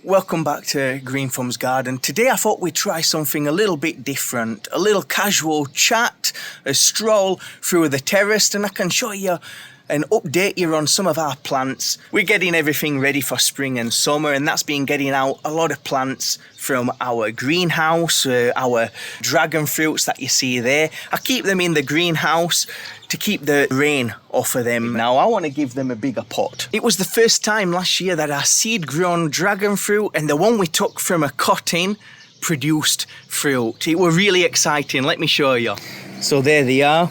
Welcome back to GreenThumbs Garden. Today I thought we'd try something a little bit different, a little casual chat, a stroll through the terrace, and I can show you and update you on some of our plants. We're getting everything ready for spring and summer, and that's been getting out a lot of plants from our greenhouse, our dragon fruits that you see there. I keep them in the greenhouse to keep the rain off of them. Now I want to give them a bigger pot. It was the first time last year that our seed grown dragon fruit and the one we took from a cutting produced fruit. It was really exciting. Let me show you. So there they are.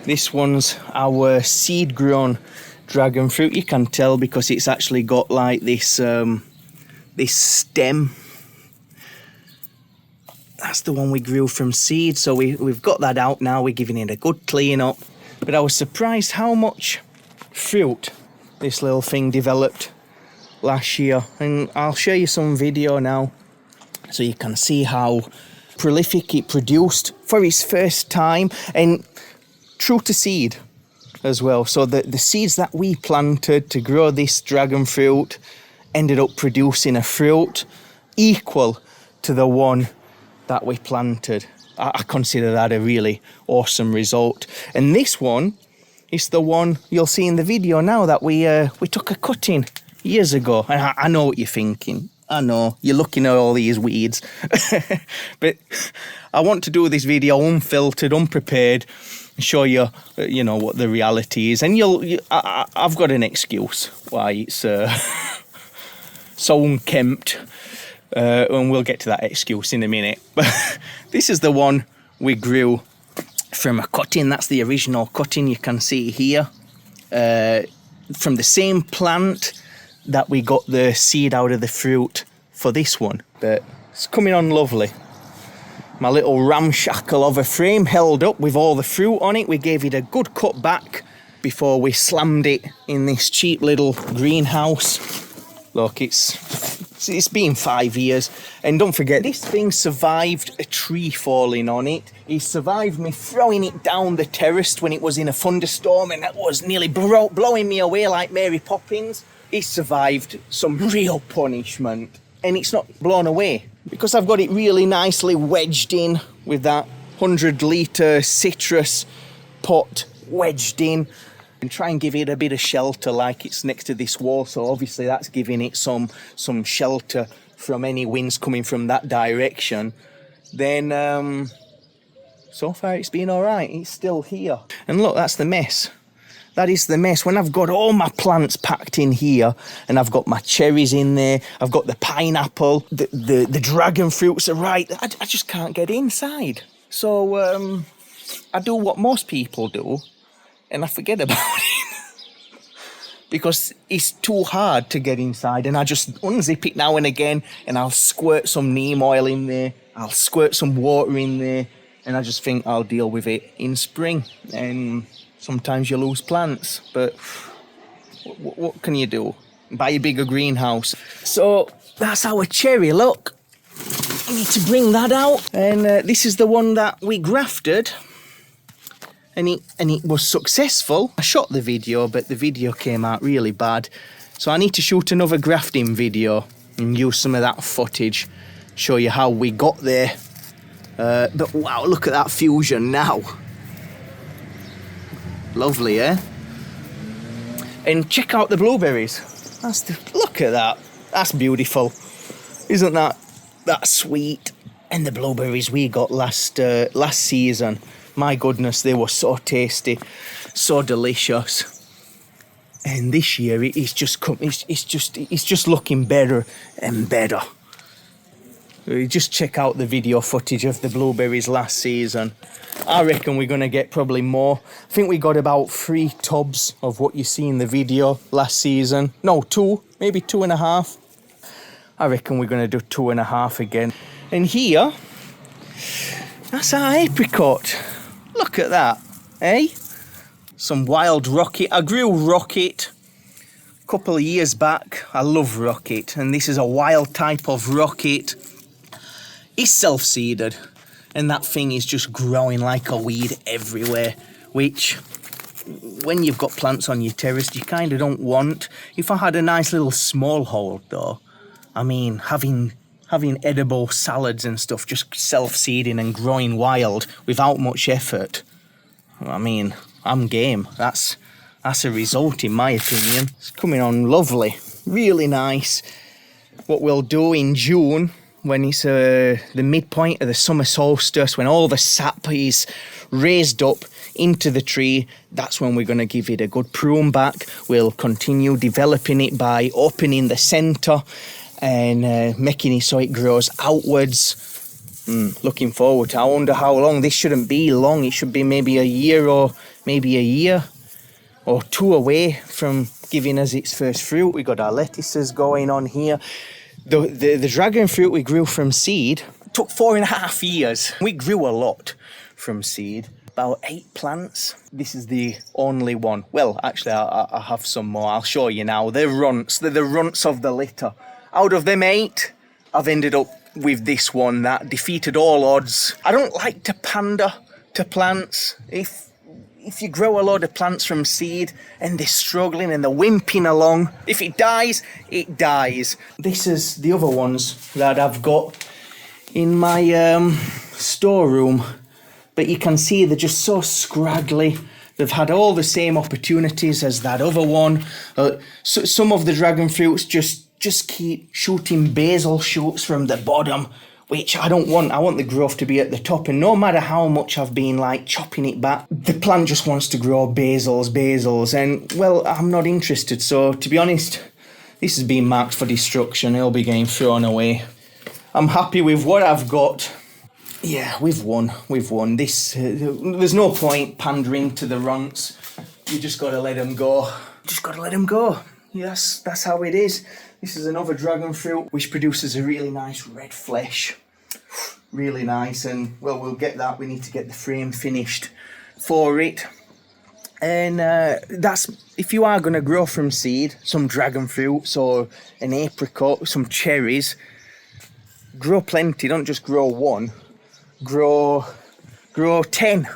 This one's our seed grown dragon fruit. You can tell because it's actually got like this this stem. That's the one we grew from seed, so we've got that out now. We're giving it a good clean up. But I was surprised how much fruit this little thing developed last year. And I'll show you some video now so you can see how prolific it produced for its first time, and true to seed as well. So the seeds that we planted to grow this dragon fruit ended up producing a fruit equal to the one that we planted. I consider that a really awesome result. And this one is the one you'll see in the video now that we took a cutting years ago. And I know what you're thinking. I know you're looking at all these weeds, but I want to do this video unfiltered, unprepared, and show you, you know, what the reality is. And I've got an excuse why it's so unkempt. And we'll get to that excuse in a minute. But this is the one we grew from a cutting. That's the original cutting you can see here. From the same plant that we got the seed out of the fruit for this one. But it's coming on lovely. My little ramshackle of a frame held up with all the fruit on it. We gave it a good cut back before we slammed it in this cheap little greenhouse. Look, it's been 5 years, and don't forget, this thing survived a tree falling on it. It survived me throwing it down the terrace when it was in a thunderstorm, and that was nearly blowing me away like Mary Poppins. It survived some real punishment, and it's not blown away because I've got it really nicely wedged in with that 100-litre citrus pot wedged in. And try and give it a bit of shelter, like it's next to this wall, so obviously that's giving it some shelter from any winds coming from that direction. Then so far it's been all right. It's still here, and look, that's the mess. That is the mess. When I've got all my plants packed in here, and I've got my cherries in there, I've got the pineapple, the dragon fruits are right. I just can't get inside. So I do what most people do, and I forget about it because it's too hard to get inside, and I just unzip it now and again, and I'll squirt some neem oil in there, I'll squirt some water in there, and I just think I'll deal with it in spring. And sometimes you lose plants, but what can you do? Buy a bigger greenhouse. So that's our cherry, look. I need to bring that out. And this is the one that we grafted. And it was successful. I shot the video, but the video came out really bad. So I need to shoot another grafting video and use some of that footage, show you how we got there. But wow, look at that fusion now. Lovely, eh? And check out the blueberries. Look at that. That's beautiful. Isn't that sweet? And the blueberries we got last season. My goodness, they were so tasty, so delicious. And this year it's just looking better and better. Just check out the video footage of the blueberries last season. I reckon we're gonna get probably more. I think we got about 3 tubs of what you see in the video last season. No, 2, maybe 2.5. I reckon we're gonna do 2.5 again. And here, that's our apricot. Look at that, eh? Some wild rocket. I grew rocket a couple of years back. I love rocket, and this is a wild type of rocket. It's self-seeded, and that thing is just growing like a weed everywhere, which when you've got plants on your terrace, you kind of don't want. If I had a nice little small hole though, I mean, having edible salads and stuff, just self-seeding and growing wild without much effort. I mean, I'm game. That's a result in my opinion. It's coming on lovely, really nice. What we'll do in June, when it's the midpoint of the summer solstice, when all the sap is raised up into the tree, that's when we're going to give it a good prune back. We'll continue developing it by opening the centre and making it so it grows outwards. Looking forward to it. I wonder how long. This shouldn't be long. It should be maybe a year or two away from giving us its first fruit. We got our lettuces going on here. The dragon fruit we grew from seed took 4.5 years. We grew a lot from seed, about 8 plants. This is the only one. Well, actually, I have some more. I'll show you now. They're runts. They're the runts of the litter. Out of them 8, I've ended up with this one that defeated all odds. I don't like to pander to plants. If you grow a load of plants from seed and they're struggling and they're wimping along, if it dies, it dies. This is the other ones that I've got in my storeroom. But you can see they're just so scraggly. They've had all the same opportunities as that other one. So some of the dragon fruits just keep shooting basil shoots from the bottom, which I don't want. I want the growth to be at the top, and no matter how much I've been like chopping it back, the plant just wants to grow basils, and well, I'm not interested. So to be honest, this has been marked for destruction. It'll be getting thrown away. I'm happy with what I've got. Yeah, we've won. This, there's no point pandering to the runts. You just got to let them go. Yes, that's how it is. This is another dragon fruit which produces a really nice red flesh. Really nice, and well, we'll get that. We need to get the frame finished for it. And that's, if you are going to grow from seed, some dragon fruits or an apricot, some cherries, grow plenty. Don't just grow one. Grow 10.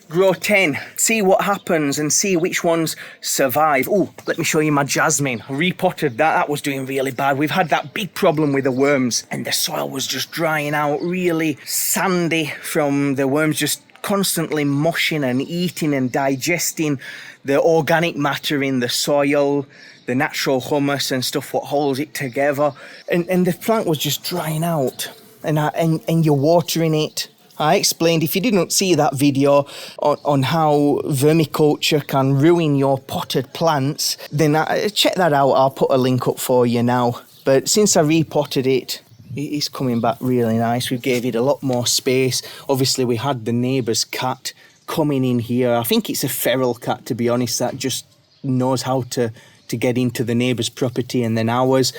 Grow 10. See what happens and see which ones survive. Oh, let me show you my jasmine. I repotted that. That was doing really bad. We've had that big problem with the worms, and the soil was just drying out, really sandy from the worms just constantly mushing and eating and digesting the organic matter in the soil, the natural humus and stuff what holds it together. And the plant was just drying out. And you're watering it. I explained, if you didn't see that video on how vermiculture can ruin your potted plants, then check that out. I'll put a link up for you now. But since I repotted it, it's coming back really nice. We gave it a lot more space. Obviously, we had the neighbour's cat coming in here. I think it's a feral cat, to be honest, that just knows how to get into the neighbour's property and then ours,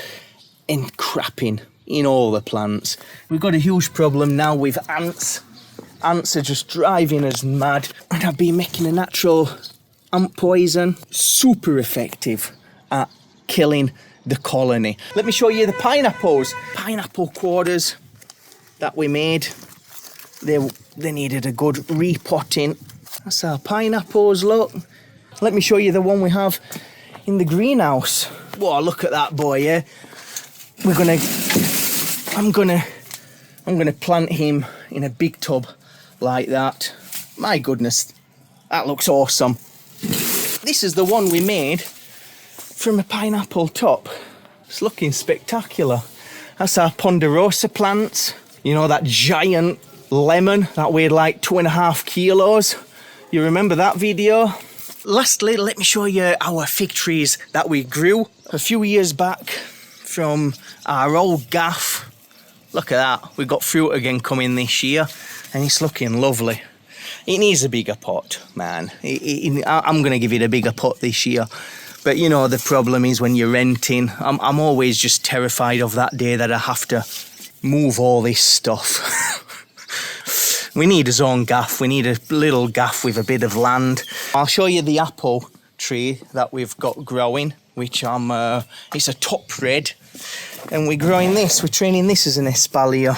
and crapping in all the plants. We've got a huge problem now with ants. Ants are just driving us mad, and I've been making a natural ant poison, super effective at killing the colony. Let me show you the pineapples. Pineapple quarters that we made. They needed a good repotting. That's our pineapples, look. Let me show you the one we have in the greenhouse. Whoa, look at that boy, yeah? I'm gonna plant him in a big tub like that. My goodness, that looks awesome. This is the one we made from a pineapple top. It's looking spectacular. That's our ponderosa plants. You know, that giant lemon that weighed like 2.5 kilos. You remember that video? Lastly, let me show you our fig trees that we grew a few years back from our old gaff. Look at that. We've got fruit again coming this year, and it's looking lovely. It needs a bigger pot, man. I'm going to give it a bigger pot this year. But, you know, the problem is when you're renting, I'm always just terrified of that day that I have to move all this stuff. We need a zone gaff. We need a little gaff with a bit of land. I'll show you the apple tree that we've got growing, which it's a top red. And we're growing this, we're training this as an espalier.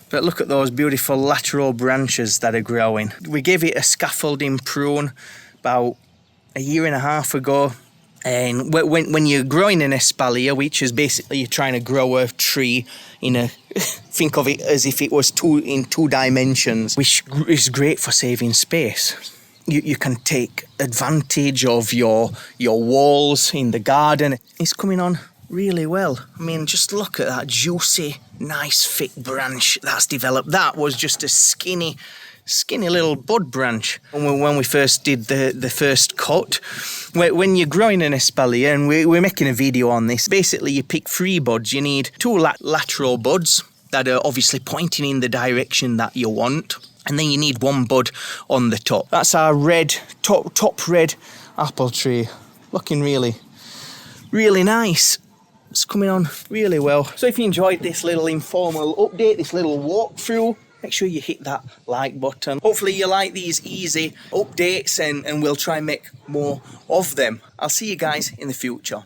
But look at those beautiful lateral branches that are growing. We gave it a scaffolding prune about 1.5 years ago. And when you're growing an espalier, which is basically you're trying to grow a tree in a, think of it as if it was in two dimensions, which is great for saving space. You can take advantage of your walls in the garden. It's coming on really well. I mean, just look at that juicy, nice, thick branch that's developed. That was just a skinny little bud branch when we first did the first cut. When you're growing an espalier, and we're making a video on this, basically you pick 3 buds. You need 2 lateral buds that are obviously pointing in the direction that you want, and then you need 1 bud on the top. That's our red top red apple tree, looking really nice. It's coming on really well. So if you enjoyed this little informal update, this little walkthrough, make sure you hit that like button. Hopefully you like these easy updates, and we'll try and make more of them. I'll see you guys in the future.